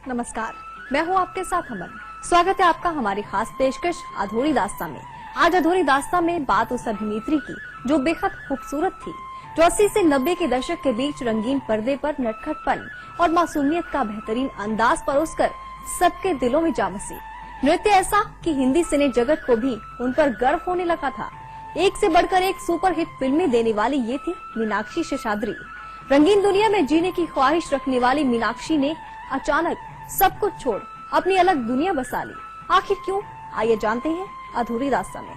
नमस्कार, मैं हूं आपके साथ अमन। स्वागत है आपका हमारी खास पेशकश अधूरी दास्तां में। आज अधूरी दास्तां में बात उस अभिनेत्री की जो बेहद खूबसूरत थी, जो 80 से 90 के दशक के बीच रंगीन पर्दे पर नटखटपन और मासूमियत का बेहतरीन अंदाज परोसकर सबके दिलों में जा बसी। नृत्य ऐसा कि हिंदी सिने जगत को भी उन पर गर्व होने लगा था। एक से बढ़कर एक सुपरहिट फिल्में देने वाली ये थी मीनाक्षी शेषाद्री। रंगीन दुनिया में जीने की ख्वाहिश रखने वाली मीनाक्षी ने अचानक सब कुछ छोड़ अपनी अलग दुनिया बसा ली। आखिर क्यों? आइए जानते हैं अधूरी दास्तां में।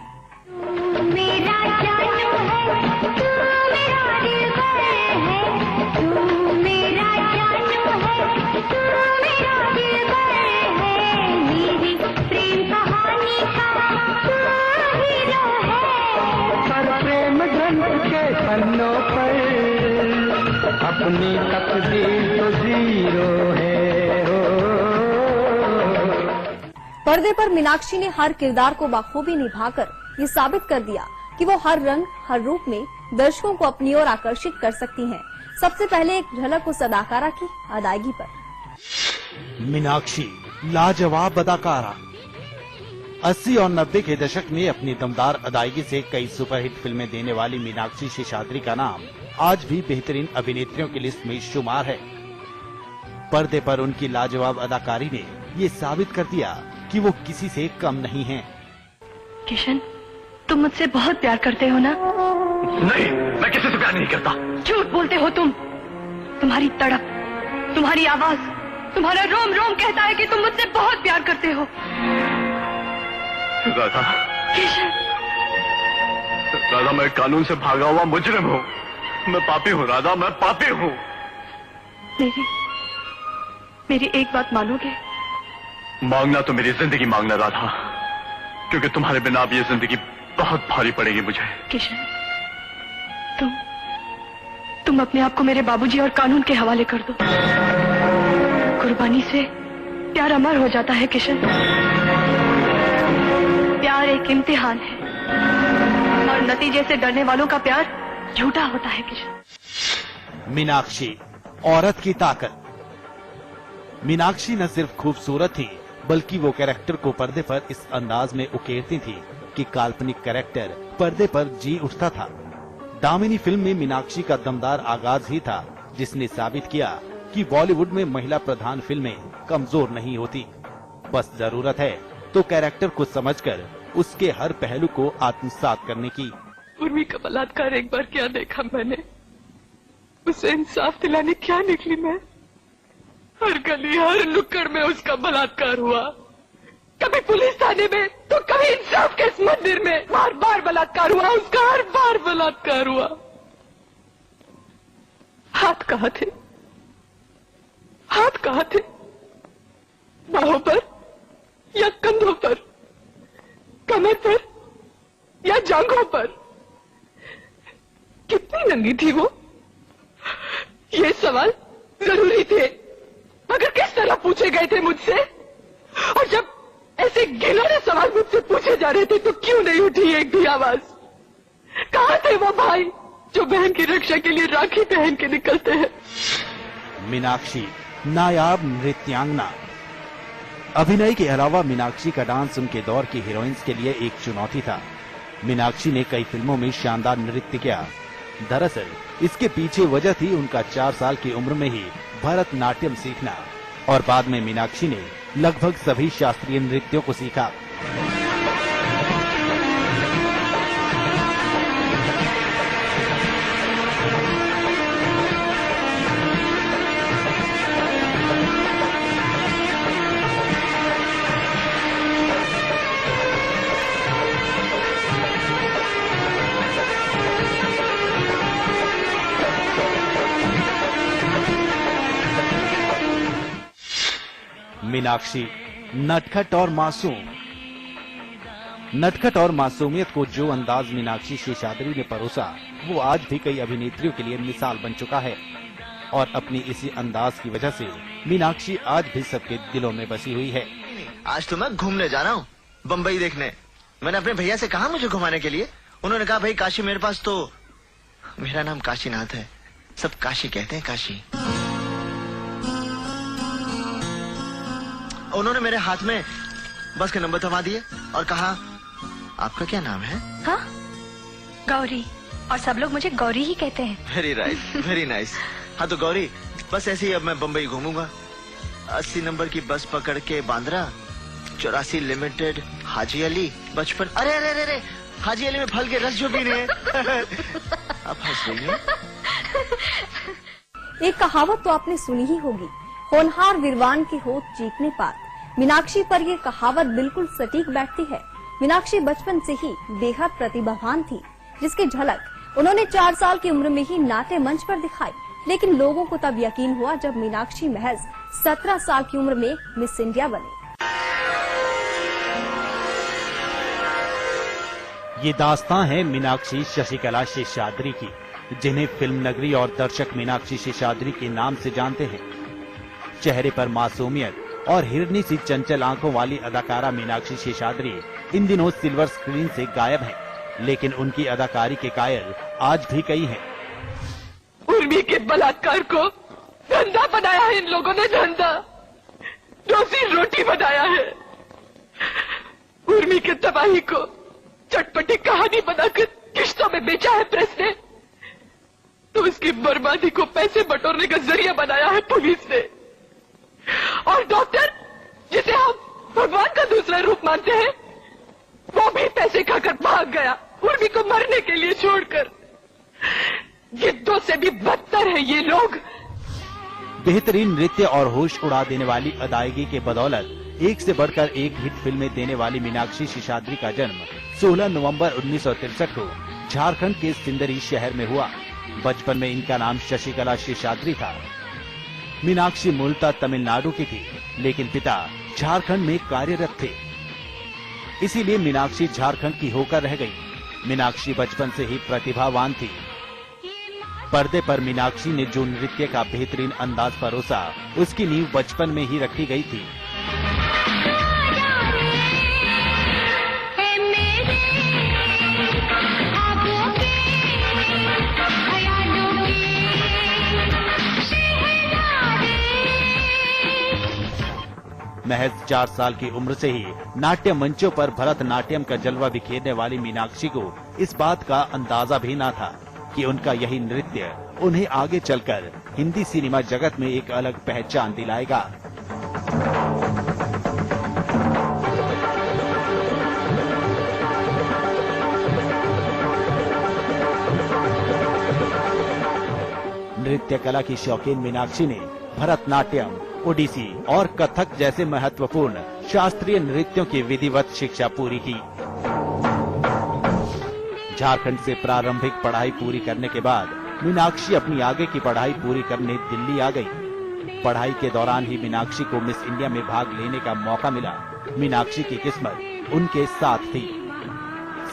पन्नों पर अपनी तकदीर तो जीरो है हो। पर्दे पर मीनाक्षी ने हर किरदार को बखूबी निभाकर ये साबित कर दिया कि वो हर रंग हर रूप में दर्शकों को अपनी ओर आकर्षित कर सकती हैं। सबसे पहले एक झलक उस अदाकारा की अदायगी पर। मीनाक्षी लाजवाब अदाकारा। 80 और 90 के दशक में अपनी दमदार अदायगी से कई सुपरहिट फिल्में देने वाली मीनाक्षी शेषाद्री का नाम आज भी बेहतरीन अभिनेत्रियों की लिस्ट में शुमार है। पर्दे पर उनकी लाजवाब अदाकारी ने ये साबित कर दिया कि वो किसी से कम नहीं हैं। किशन, तुम मुझसे बहुत प्यार करते हो ना? नहीं, मैं किसी से प्यार नहीं करता। झूठ बोलते हो तुम। तुम्हारी तड़प, तुम्हारी आवाज, तुम्हारा रोम रोम कहता है कि तुम मुझसे बहुत प्यार करते हो। राधा, किशन, राधा, मैं कानून से भागा हुआ मुजरिम हूँ। मैं पापी हूँ राधा, मैं पापी हूँ। मेरी एक बात मानोगे? मांगना तो मेरी जिंदगी मांगना राधा, क्योंकि तुम्हारे बिना अब ये जिंदगी बहुत भारी पड़ेगी मुझे। किशन, तुम अपने आप को मेरे बाबूजी और कानून के हवाले कर दो। कुर्बानी से प्यार अमर हो जाता है किशन। प्यार एक इम्तिहान है और नतीजे से डरने वालों का प्यार झूठा होता है किशन। मीनाक्षी, औरत की ताकत। मीनाक्षी न सिर्फ खूबसूरत थी, बल्कि वो कैरेक्टर को पर्दे पर इस अंदाज में उकेरती थी कि काल्पनिक कैरेक्टर पर्दे पर जी उठता था। दामिनी फिल्म में मीनाक्षी का दमदार आगाज ही था, जिसने साबित किया कि बॉलीवुड में महिला प्रधान फिल्में कमजोर नहीं होती। बस जरूरत है तो कैरेक्टर को समझकर उसके हर पहलू को आत्मसात करने की। उर्मी का बलात्कार एक बार क्या देखा मैंने, उसे इंसाफ दिलाने क्या निकली मैं। हर गली हर नुक्कड़ में उसका बलात्कार हुआ। कभी पुलिस थाने में तो कभी इंसाफ के इस मंदिर में बार बार बलात्कार हुआ उसका, हर बार बलात्कार हुआ। हाथ कहाँ थे? हाथ कहाँ थे? बाहों पर या कंधों पर, कमर पर या जांघों पर? कितनी नंगी थी वो? ये सवाल जरूरी थे, मगर किस तरह पूछे गए थे मुझसे? और जब ऐसे घिनौने सवाल मुझसे पूछे जा रहे थे तो क्यों नहीं उठी एक भी आवाज? कहाँ थे वो भाई जो बहन की रक्षा के लिए राखी पहन के निकलते हैं? मीनाक्षी, नायाब नृत्यांगना। अभिनय के अलावा मीनाक्षी का डांस उनके दौर की हीरोइंस के लिए एक चुनौती था। मीनाक्षी ने कई फिल्मों में शानदार नृत्य किया। दरअसल इसके पीछे वजह थी उनका 4 साल की उम्र में ही भरतनाट्यम सीखना, और बाद में मीनाक्षी ने लगभग सभी शास्त्रीय नृत्यों को सीखा। मीनाक्षी नटखट और मासूम। नटखट और मासूमियत को जो अंदाज मीनाक्षी शेषाद्री ने परोसा, वो आज भी कई अभिनेत्रियों के लिए मिसाल बन चुका है। और अपनी इसी अंदाज की वजह से मीनाक्षी आज भी सबके दिलों में बसी हुई है। आज तो मैं घूमने जा रहा हूँ, बम्बई देखने। मैंने अपने भैया से कहा मुझे घुमाने के लिए। उन्होंने कहा भाई काशी मेरे पास तो। मेरा नाम काशीनाथ है, सब काशी कहते हैं, काशी। उन्होंने मेरे हाथ में बस के नंबर थमा दिए और कहा, आपका क्या नाम है? हाँ, गौरी, और सब लोग मुझे गौरी ही कहते हैं। Very right, very nice. हाँ तो गौरी, बस ऐसे ही अब मैं बम्बई घूमूंगा। 80 नंबर की बस पकड़ के बांद्रा, 84 लिमिटेड, हाजी अली, बचपन। अरे अरे अरे अरे, हाजी अली में फल के रस जो पीने हैं। आप हंस रही हैं? एक कहावत तो आपने सुनी ही होगी, होनहार वीरवान की होठ चीखने पार। मीनाक्षी पर ये कहावत बिल्कुल सटीक बैठती है। मीनाक्षी बचपन से ही बेहद प्रतिभावान थी, जिसकी झलक उन्होंने 4 साल की उम्र में ही नाट्य मंच पर दिखाई। लेकिन लोगों को तब यकीन हुआ जब मीनाक्षी महज 17 साल की उम्र में मिस इंडिया बनी। ये दास्तां है मीनाक्षी शशिकला शेषाद्री की, जिन्हें फिल्म नगरी और दर्शक मीनाक्षी शेषाद्री के नाम से जानते हैं। चेहरे पर मासूमियत और हिरनी सी चंचल आंखों वाली अदाकारा मीनाक्षी शेषाद्री इन दिनों सिल्वर स्क्रीन से गायब है, लेकिन उनकी अदाकारी के कायल आज भी कई हैं। उर्मी के बलात्कार को धंधा बनाया है इन लोगों ने, धंधा, रोजी रोटी बनाया है। उर्मी के तबाही को चटपटी कहानी बनाकर किश्तों में बेचा है प्रेस ने, तो उसकी बर्बादी को पैसे बटोरने का जरिया बनाया है पुलिस ने। और डॉक्टर, जिसे हम भगवान का दूसरा रूप मानते हैं, वो भी पैसे खाकर भाग गया, उर्मी को मरने के लिए छोड़कर। गिद्धों से भी बदतर है ये लोग। बेहतरीन नृत्य और होश उड़ा देने वाली अदायगी के बदौलत एक से बढ़कर एक हिट फिल्में देने वाली मीनाक्षी शेषाद्री का जन्म 16 नवंबर 1963 को झारखंड के सिंदरी शहर में हुआ। बचपन में इनका नाम शशिकला शेषाद्री था। मीनाक्षी मूलतः तमिलनाडु की थी, लेकिन पिता झारखंड में कार्यरत थे, इसीलिए मीनाक्षी झारखंड की होकर रह गई। मीनाक्षी बचपन से ही प्रतिभावान थी। पर्दे पर मीनाक्षी ने जो नृत्य का बेहतरीन अंदाज परोसा, उसकी नींव बचपन में ही रखी गई थी। महज 4 साल की उम्र से ही नाट्य मंचों पर भरतनाट्यम का जलवा बिखेरने वाली मीनाक्षी को इस बात का अंदाजा भी न था कि उनका यही नृत्य उन्हें आगे चलकर हिंदी सिनेमा जगत में एक अलग पहचान दिलाएगा। नृत्य कला की शौकीन मीनाक्षी ने भरतनाट्यम, ओडिसी और कथक जैसे महत्वपूर्ण शास्त्रीय नृत्यों की विधिवत शिक्षा पूरी की। झारखंड से प्रारंभिक पढ़ाई पूरी करने के बाद मीनाक्षी अपनी आगे की पढ़ाई पूरी करने दिल्ली आ गई। पढ़ाई के दौरान ही मीनाक्षी को मिस इंडिया में भाग लेने का मौका मिला। मीनाक्षी की किस्मत उनके साथ थी।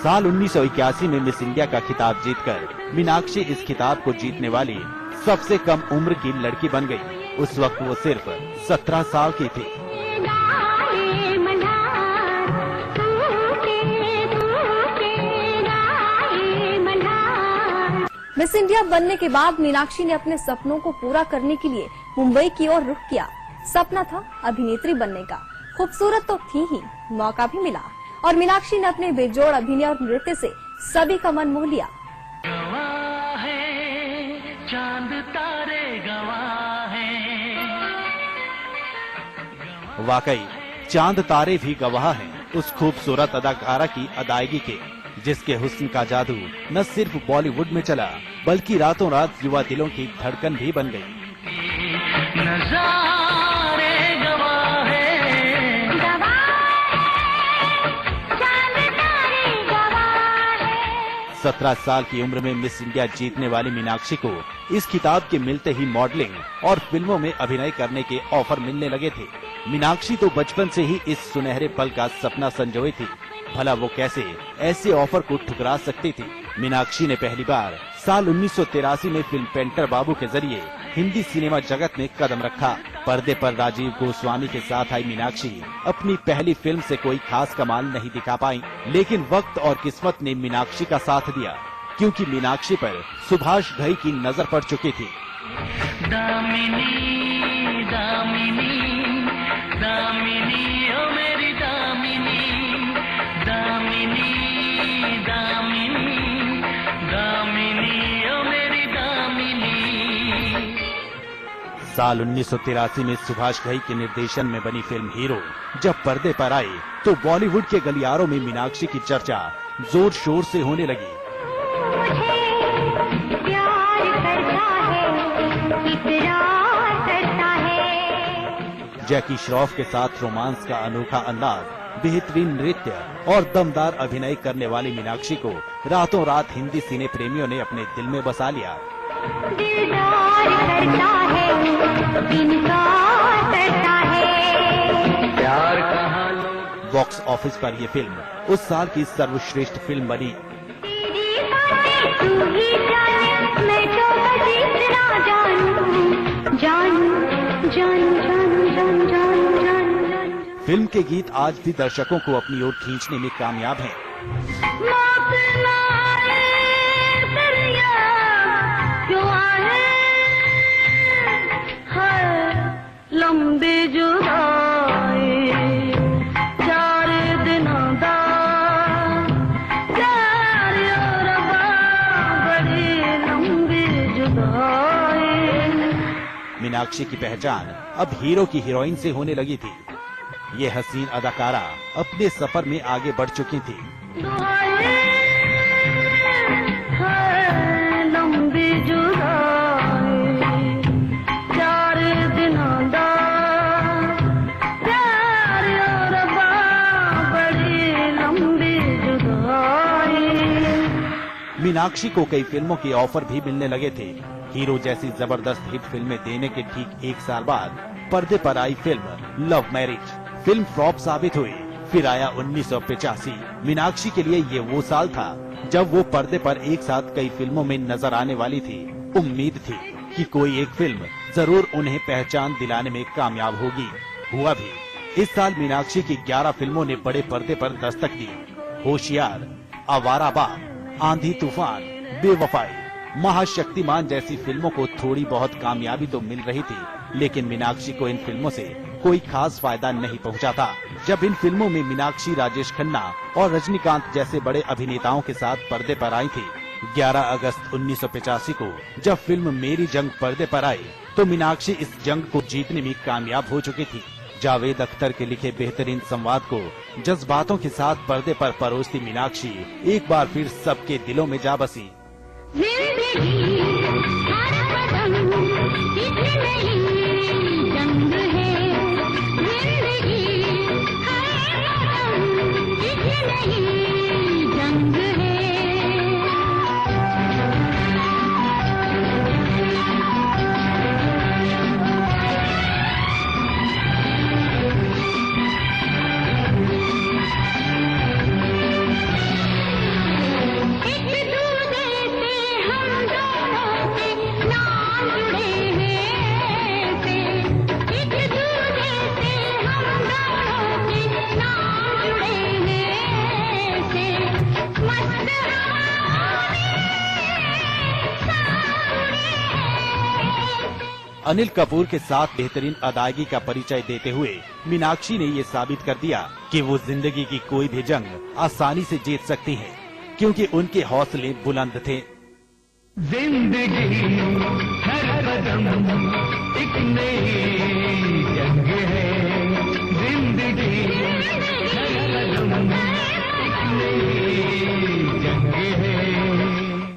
साल 1981 में मिस इंडिया का खिताब जीतकर मीनाक्षी इस खिताब को जीतने वाली सबसे कम उम्र की लड़की बन गई। उस वक्त वो सिर्फ 17 साल की थी। मिस इंडिया बनने के बाद मीनाक्षी ने अपने सपनों को पूरा करने के लिए मुंबई की ओर रुख किया। सपना था अभिनेत्री बनने का। खूबसूरत तो थी ही, मौका भी मिला और मीनाक्षी ने अपने बेजोड़ अभिनय और नृत्य से सभी का मन मोह लिया। चांद तारे गवाह हैं। वाकई चांद तारे भी गवाह हैं उस खूबसूरत अदाकारा की अदायगी के, जिसके हुस्न का जादू न सिर्फ बॉलीवुड में चला, बल्कि रातों रात युवा दिलों की धड़कन भी बन गई। नज़ारे गवाह हैं। 17 साल की उम्र में मिस इंडिया जीतने वाली मीनाक्षी को इस खिताब के मिलते ही मॉडलिंग और फिल्मों में अभिनय करने के ऑफर मिलने लगे थे। मीनाक्षी तो बचपन से ही इस सुनहरे पल का सपना संजोई थी। भला वो कैसे ऐसे ऑफर को ठुकरा सकती थी। मीनाक्षी ने पहली बार साल 1983 में फिल्म पेंटर बाबू के जरिए हिंदी सिनेमा जगत में कदम रखा। पर्दे पर राजीव गोस्वामी के साथ आई मीनाक्षी अपनी पहली फिल्म से कोई खास कमाल नहीं दिखा पाई, लेकिन वक्त और किस्मत ने मीनाक्षी का साथ दिया, क्योंकि मीनाक्षी पर सुभाष घई की नजर पड़ चुकी थी। दामिनी दामिनी दामिनी साल 1983 में सुभाष घई के निर्देशन में बनी फिल्म हीरो जब पर्दे पर आई तो बॉलीवुड के गलियारों में मीनाक्षी की चर्चा जोर शोर से होने लगी। जैकी श्रॉफ के साथ रोमांस का अनोखा अंदाज, बेहतरीन नृत्य और दमदार अभिनय करने वाली मीनाक्षी को रातों रात हिंदी सिने प्रेमियों ने अपने दिल में बसा लिया। बॉक्स ऑफिस पर ये फिल्म उस साल की सर्वश्रेष्ठ फिल्म बनी। फिल्म के गीत आज भी दर्शकों को अपनी ओर खींचने में कामयाब हैं। लंबे जुदाई चार दिनों दा प्यार रबा बड़ी लंबी जुदाई। मीनाक्षी की पहचान अब हीरो की हीरोइन से होने लगी थी। ये हसीन अदाकारा अपने सफर में आगे बढ़ चुकी थी। लंबी जुदाई चार दिनों दा प्यार रबा बड़ी लंबी जुदाई। मीनाक्षी को कई फिल्मों के ऑफर भी मिलने लगे थे। हीरो जैसी जबरदस्त हिट फिल्में देने के ठीक एक साल बाद पर्दे पर आई film love marriage. Film flop साबित हुई। फिर आया 1985। मीनाक्षी के लिए ये वो साल था जब वो पर्दे पर एक साथ कई फिल्मों में नजर आने वाली थी। उम्मीद थी कि कोई एक फिल्म जरूर उन्हें पहचान दिलाने में कामयाब होगी। हुआ भी। इस साल मीनाक्षी की 11 फिल्मों ने बड़े पर्दे पर दस्तक दी। होशियार, आवारा बाप, आंधी तूफान, बेवफाई, महाशक्तिमान जैसी फिल्मों को थोड़ी बहुत कामयाबी तो मिल रही थी, लेकिन मीनाक्षी को इन फिल्मों से कोई खास फायदा नहीं पहुंचा था। जब इन फिल्मों में मीनाक्षी राजेश खन्ना और रजनीकांत जैसे बड़े अभिनेताओं के साथ पर्दे पर आई थी। 11 अगस्त 1985 को जब फिल्म मेरी जंग पर्दे पर आई तो मीनाक्षी इस जंग को जीतने में कामयाब हो चुकी थी। जावेद अख्तर के लिखे बेहतरीन संवाद को जज्बातों के साथ पर्दे पर परोसती मीनाक्षी एक बार फिर सबके दिलों में जा बसी। अनिल कपूर के साथ बेहतरीन अदायगी का परिचय देते हुए मीनाक्षी ने ये साबित कर दिया कि वो जिंदगी की कोई भी जंग आसानी से जीत सकती हैं, क्योंकि उनके हौसले बुलंद थे। जिंदगी हर कदम एक नई जंग है। जिंदगी हर कदम एक नई जंग है।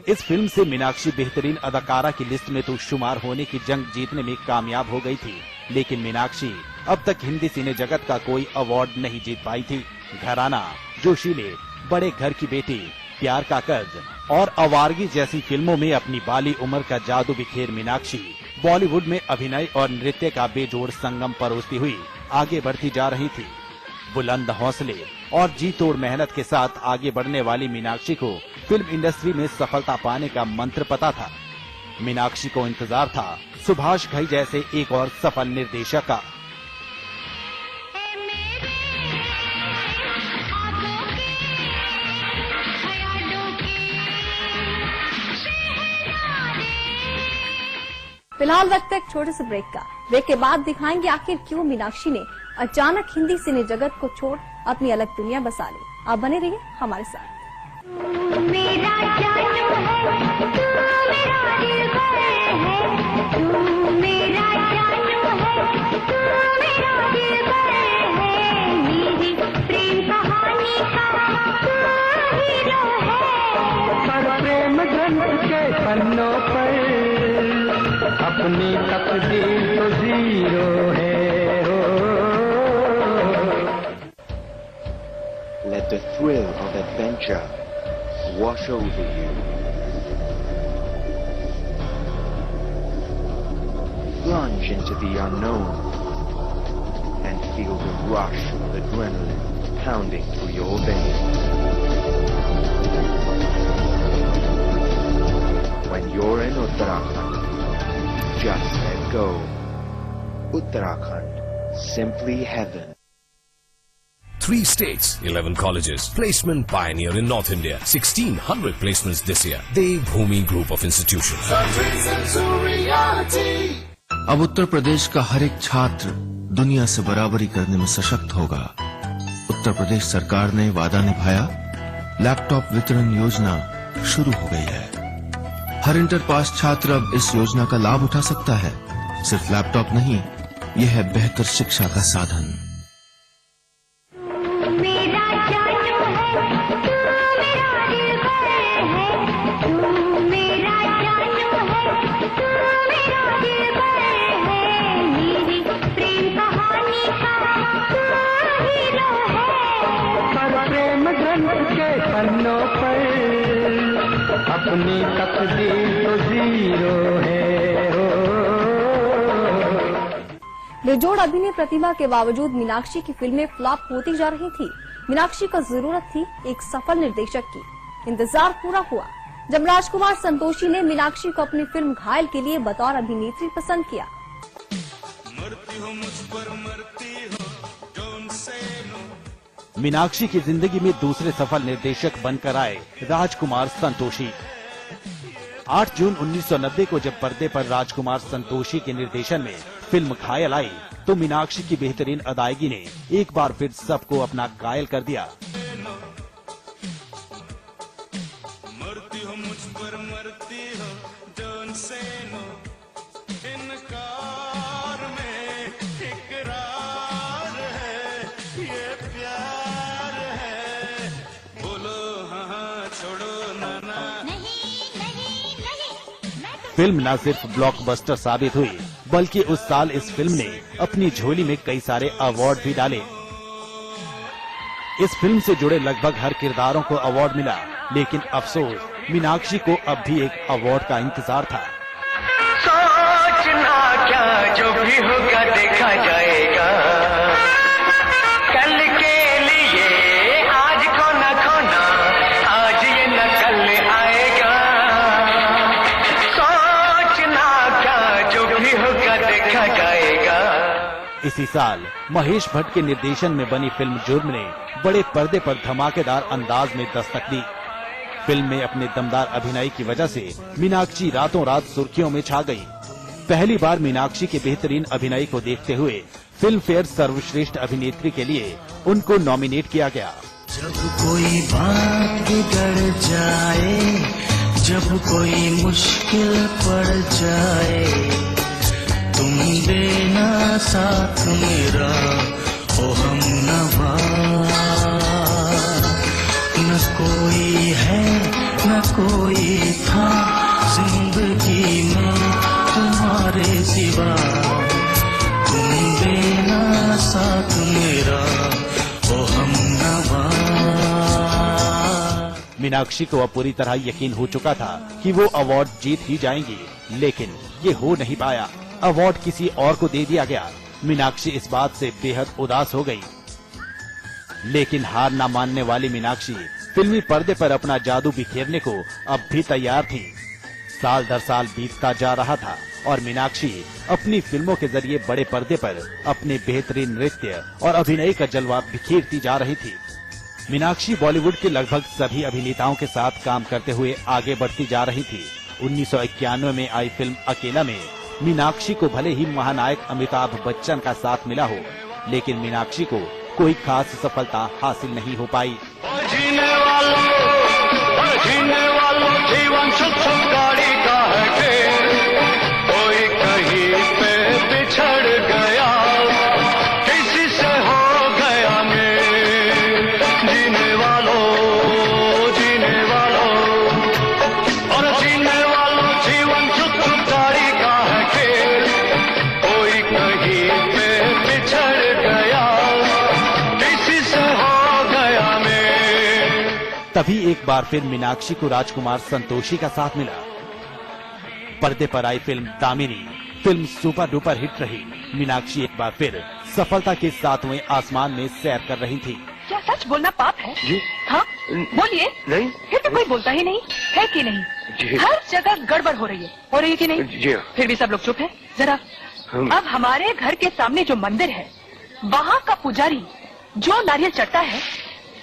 इस फिल्म से मीनाक्षी बेहतरीन अदाकारा की लिस्ट में तो शुमार होने की जंग जीतने में कामयाब हो गई थी, लेकिन मीनाक्षी अब तक हिंदी सिने जगत का कोई अवार्ड नहीं जीत पाई थी। घराना, जोशीले, बड़े घर की बेटी, प्यार का कर्ज और आवारगी जैसी फिल्मों में अपनी बाली उम्र का जादू बिखेर मीनाक्षी बॉलीवुड में अभिनय और नृत्य का बेजोड़ संगम परोसती हुई आगे बढ़ती जा रही थी। बुलंद हौसले और जी तोड़ मेहनत के साथ आगे बढ़ने वाली मीनाक्षी को फिल्म इंडस्ट्री में सफलता पाने का मंत्र पता था। मीनाक्षी को इंतजार था सुभाष घई जैसे एक और सफल निर्देशक का। फिलहाल वक्त है एक छोटे से ब्रेक का। ब्रेक के बाद दिखाएंगे आखिर क्यों मीनाक्षी ने अचानक हिंदी सिने जगत को छोड़ अपनी अलग दुनिया बसा ली। आप बने रहिए हमारे साथ। मेरा जानू है, तू मेरा दिल है, तू मेरा जानू पन्नों पर अपनी तकदीर तो जीरो है हो। Let the thrill of adventure wash over you. Plunge into the unknown and feel the rush of adrenaline pounding through your veins. When you're in Uttarakhand, just let go. Uttarakhand, simply heaven. 3 states, 11 colleges, placement pioneer in North India, 1600 placements this year. Devbhoomi Group of Institutions. अब उत्तर प्रदेश का हर एक छात्र दुनिया से बराबरी करने में सशक्त होगा। उत्तर प्रदेश सरकार ने वादा निभाया, लैपटॉप वितरण योजना शुरू हो गई है। हर इंटर पास छात्र अब इस योजना का लाभ उठा सकता है। सिर्फ लैपटॉप नहीं, यह है बेहतर शिक्षा का साधन। पन्नों पर अपनी तकदीर तो जीरो है हो। बेजोड़ अभिनय प्रतिभा के बावजूद मीनाक्षी की फिल्में फ्लॉप होती जा रही थी। मीनाक्षी को जरूरत थी एक सफल निर्देशक की। इंतजार पूरा हुआ जब राजकुमार संतोषी ने मीनाक्षी को अपनी फिल्म घायल के लिए बतौर अभिनेत्री पसंद किया। मरती हो मुझ पर मरती हो, don't say no। मीनाक्षी की जिंदगी में दूसरे सफल निर्देशक बनकर आए राजकुमार संतोषी। 8 जून 1990 को जब पर्दे पर राजकुमार संतोषी के निर्देशन में फिल्म घायल आई तो मीनाक्षी की बेहतरीन अदायगी ने एक बार फिर सबको अपना घायल कर दिया। मरती हो मुझ पर मरती हो, don't say no। इनकार में इकरार है, ये प्यार है, बोलो हाँ छोड़ो ना। फिल्म न सिर्फ ब्लॉकबस्टर साबित हुई बल्कि उस साल इस फिल्म ने अपनी झोली में कई सारे अवार्ड भी डाले। इस फिल्म से जुड़े लगभग हर किरदारों को अवार्ड मिला, लेकिन अफसोस मीनाक्षी को अब भी एक अवार्ड का इंतजार था। सोचना क्या, जो भी होगा देखा जाएगा। कल के लिए आज को न खोना, आज ये न कल आएगा। सोचना क्या, जो भी होगा देखा जाएगा। इसी साल महेश भट्ट के निर्देशन में बनी फिल्म जुर्म ने बड़े पर्दे पर धमाकेदार अंदाज में दस्तक दी। फिल्म में अपने दमदार अभिनय की वजह से मीनाक्षी रातों रात सुर्खियों में छा गई। पहली बार मीनाक्षी के बेहतरीन अभिनय को देखते हुए फिल्म फेयर सर्वश्रेष्ठ अभिनेत्री के लिए उनको नॉमिनेट किया गया। जब कोई बात बिगड़ जाए, जब कोई मुश्किल पड़ जाए, तुम देना साथ मेरा ओ हमनवा। न कोई है न कोई था जिंदगी में तुम्हारे सिवा, तुम देना साथ मेरा ओ हमनवा। मीनाक्षी को अब पूरी तरह यकीन हो चुका था कि वो अवार्ड जीत ही जाएंगी, लेकिन ये हो नहीं पाया। अवार्ड किसी और को दे दिया गया। मीनाक्षी इस बात से बेहद उदास हो गई, लेकिन हार न मानने वाली मीनाक्षी फिल्मी पर्दे पर अपना जादू बिखेरने को अब भी तैयार थी। साल दर साल बीतता जा रहा था और मीनाक्षी अपनी फिल्मों के जरिए बड़े पर्दे पर अपने बेहतरीन नृत्य और अभिनय का जलवा बिखेरती जा रही थी। मीनाक्षी बॉलीवुड के लगभग सभी अभिनेताओं के साथ काम करते हुए आगे बढ़ती जा रही थी। 1991 में आई फिल्म अकेला में मीनाक्षी को भले ही महानायक अमिताभ बच्चन का साथ मिला हो, लेकिन मीनाक्षी को कोई खास सफलता हासिल नहीं हो पाई। जीने वालों जीवन छुप गाड़ी का है खेल, कोई कहीं पे बिछड़ गया, किसी से हो गया मेल। जीने वालों और जीने वालों तभी एक बार फिर मीनाक्षी को राजकुमार संतोषी का साथ मिला। पर्दे पर आई film Damini film super duper hit रही। मीनाक्षी एक बार फिर सफलता के 7वें आसमान में सैर कर रही थी। क्या सच बोलना पाप है? जी। हाँ बोलिए। नहीं। फिर तो कोई बोलता ही नहीं है कि नहीं? जी। हर जगह गड़बड़ हो रही है कि नहीं? जी। फिर भी सब लोग चुप है जरा। अब हमारे घर के सामने जो मंदिर है वहाँ का पुजारी जो नारियल चढ़ता है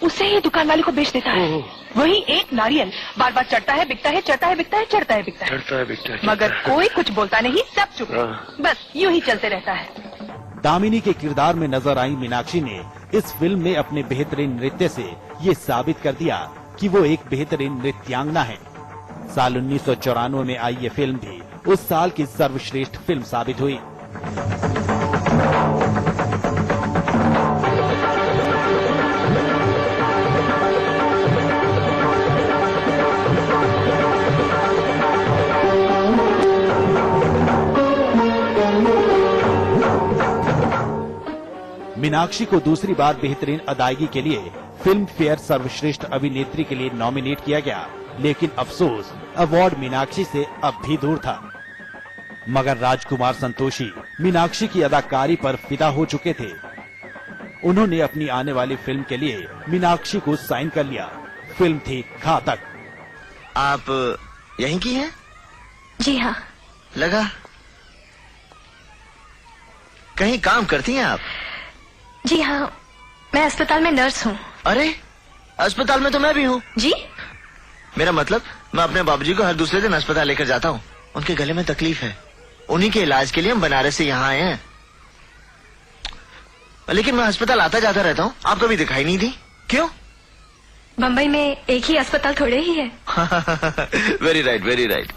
उसे ही दुकान वाले को बेच देता है। वही एक नारियल बार बार चढ़ता है, बिकता है, चढ़ता है, बिकता है, चढ़ता है, बिकता है, चढ़ता है, बिकता है, मगर कोई कुछ बोलता नहीं, सब चुप है। बस यूं ही चलते रहता है। दामिनी के किरदार में नजर आई मीनाक्षी ने इस फिल्म में अपने बेहतरीन नृत्य से ये साबित कर दिया कि वो एक बेहतरीन नृत्यांगना है। साल 1994 में आई ये फिल्म भी उस साल की सर्वश्रेष्ठ फिल्म साबित हुई। मीनाक्षी को दूसरी बार बेहतरीन अदायगी के लिए फिल्म फेयर सर्वश्रेष्ठ अभिनेत्री के लिए नॉमिनेट किया गया, लेकिन अफसोस अवार्ड मीनाक्षी से अब भी दूर था। मगर राजकुमार संतोषी मीनाक्षी की अदाकारी पर फिदा हो चुके थे। उन्होंने अपनी आने वाली फिल्म के लिए मीनाक्षी को साइन कर लिया। फिल्म थी घातक। आप यहीं की हैं? जी हाँ। लगा कहीं काम करती हैं आप? जी हाँ, मैं अस्पताल में नर्स हूँ। अरे अस्पताल में तो मैं भी हूँ। जी? मेरा मतलब मैं अपने बाबूजी को हर दूसरे दिन अस्पताल लेकर जाता हूँ। उनके गले में तकलीफ है, उन्हीं के इलाज के लिए हम बनारस से यहाँ आए हैं। लेकिन मैं अस्पताल आता जाता रहता हूँ, आप कभी दिखाई नहीं दी, क्यों? बम्बई में एक ही अस्पताल थोड़े ही है। Very right, very right.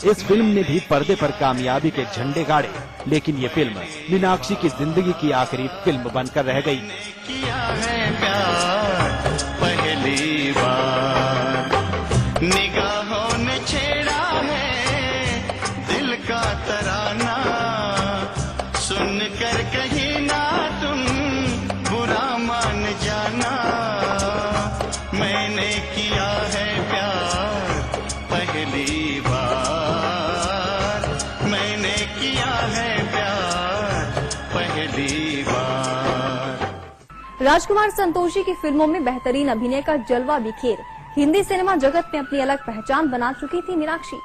इस फिल्म ने भी पर्दे पर कामयाबी के झंडे गाड़े, लेकिन ये फिल्म मीनाक्षी की जिंदगी की आखिरी फिल्म बनकर रह गई। किया है प्यार पहली बार, निगाहों ने छेड़ा है दिल का तराना, सुनकर कहीं ना तुम बुरा मान जाना, मैंने किया है प्यार पहली बार, मैंने किया है प्यार पहली बार। राजकुमार संतोषी की फिल्मों में बेहतरीन अभिनय का जलवा बिखेर हिंदी सिनेमा जगत में अपनी अलग पहचान बना चुकी थी मीनाक्षी।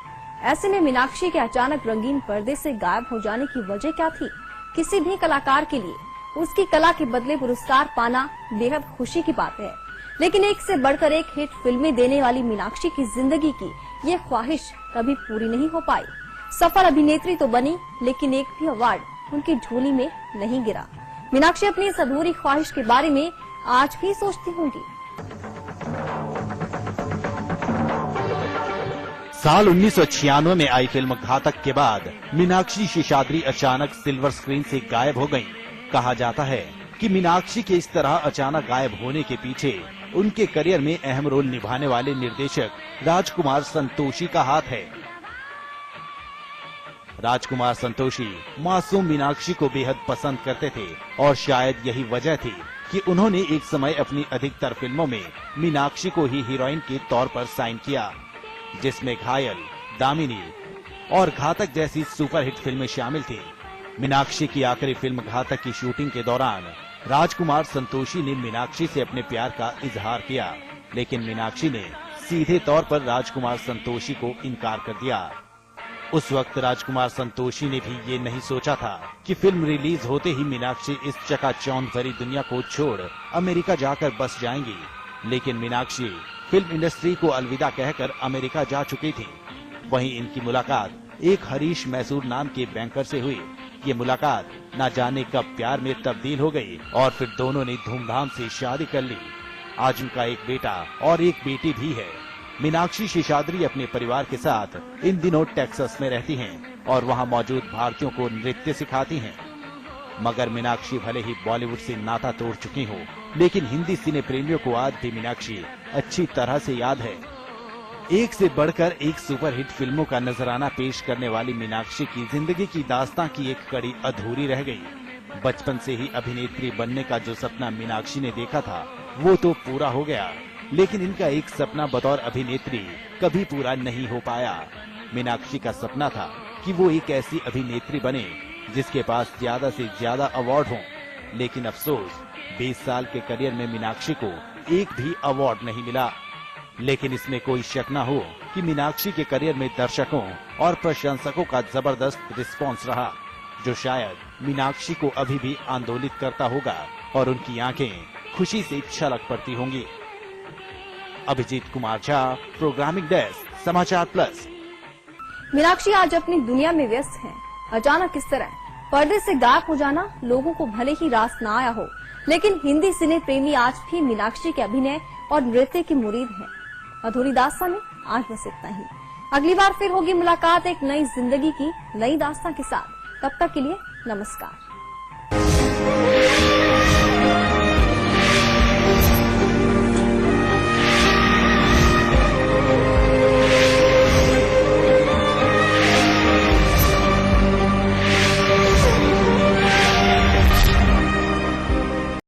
ऐसे में मीनाक्षी के अचानक रंगीन पर्दे से गायब हो जाने की वजह क्या थी? किसी भी कलाकार के लिए उसकी कला के बदले पुरस्कार पाना बेहद खुशी की बात है, लेकिन एक से बढ़कर एक हिट फिल्में देने वाली मीनाक्षी की जिंदगी की ये ख्वाहिश कभी पूरी नहीं हो पाई। सफल अभिनेत्री तो बनी, लेकिन एक भी अवार्ड उनकी झोली में नहीं गिरा। मीनाक्षी अपनी इस अधूरी ख्वाहिश के बारे में आज भी सोचती होंगी। साल 1996 में आई फिल्म घातक के बाद मीनाक्षी शेषाद्री अचानक सिल्वर स्क्रीन से गायब हो गयीं। कहा जाता है कि मीनाक्षी के इस तरह अचानक गायब होने के पीछे उनके करियर में अहम रोल निभाने वाले निर्देशक राजकुमार संतोषी का हाथ है। राजकुमार संतोषी मासूम मीनाक्षी को बेहद पसंद करते थे और शायद यही वजह थी कि उन्होंने एक समय अपनी अधिकतर फिल्मों में मीनाक्षी को ही हीरोइन के तौर पर साइन किया, जिसमें घायल, दामिनी और घातक जैसी सुपरहिट फिल्में शामिल थी। मीनाक्षी की आखिरी फिल्म घातक की शूटिंग के दौरान राजकुमार संतोषी ने मीनाक्षी से अपने प्यार का इजहार किया, लेकिन मीनाक्षी ने सीधे तौर पर राजकुमार संतोषी को इनकार कर दिया। उस वक्त राजकुमार संतोषी ने भी ये नहीं सोचा था कि फिल्म रिलीज होते ही मीनाक्षी इस चकाचौंध भरी दुनिया को छोड़ अमेरिका जाकर बस जाएंगी, लेकिन मीनाक्षी फिल्म इंडस्ट्री को अलविदा कहकर अमेरिका जा चुकी थी। वहीं इनकी मुलाकात एक हरीश मैसूर नाम के बैंकर से हुई। ये मुलाकात न जाने कब प्यार में तब्दील हो गई और फिर दोनों ने धूमधाम से शादी कर ली। आज उनका एक बेटा और एक बेटी भी है। मीनाक्षी शेषाद्री अपने परिवार के साथ इन दिनों टेक्सास में रहती हैं और वहां मौजूद भारतीयों को नृत्य सिखाती हैं। मगर मीनाक्षी भले ही बॉलीवुड से नाता तोड़ चुकी हो, लेकिन हिंदी सिने प्रेमियों को आज भी मीनाक्षी अच्छी तरह से याद है। एक से बढ़कर एक सुपरहिट फिल्मों का नजराना पेश करने वाली मीनाक्षी की जिंदगी की दास्तां की एक कड़ी अधूरी रह गई। बचपन से ही अभिनेत्री बनने का जो सपना मीनाक्षी ने देखा था वो तो पूरा हो गया, लेकिन इनका एक सपना बतौर अभिनेत्री कभी पूरा नहीं हो पाया। मीनाक्षी का सपना था कि वो एक ऐसी अभिनेत्री बने जिसके पास ज्यादा से ज्यादा अवार्ड हों, लेकिन अफसोस 20 साल के करियर में मीनाक्षी को एक भी अवार्ड नहीं मिला। लेकिन इसमें कोई शक न हो कि मीनाक्षी के करियर में दर्शकों और प्रशंसकों का जबरदस्त रिस्पॉन्स रहा, जो शायद मीनाक्षी को अभी भी आंदोलित करता होगा और उनकी आंखें खुशी से छलक पड़ती होंगी। अभिजीत कुमार झा, प्रोग्रामिंग डेस्क, समाचार प्लस। मीनाक्षी आज अपनी दुनिया में व्यस्त हैं। अचानक इस तरह पर्दे से गायब हो जाना लोगों को भले ही रास न आया हो, लेकिन हिंदी सिने प्रेमी आज भी मीनाक्षी के अभिनय और नृत्य की मुरीद हैं। अधूरी दास्तां में आज बस इतना ही। अगली बार फिर होगी मुलाकात एक नई जिंदगी की नई दास्तां के साथ। तब तक के लिए नमस्कार।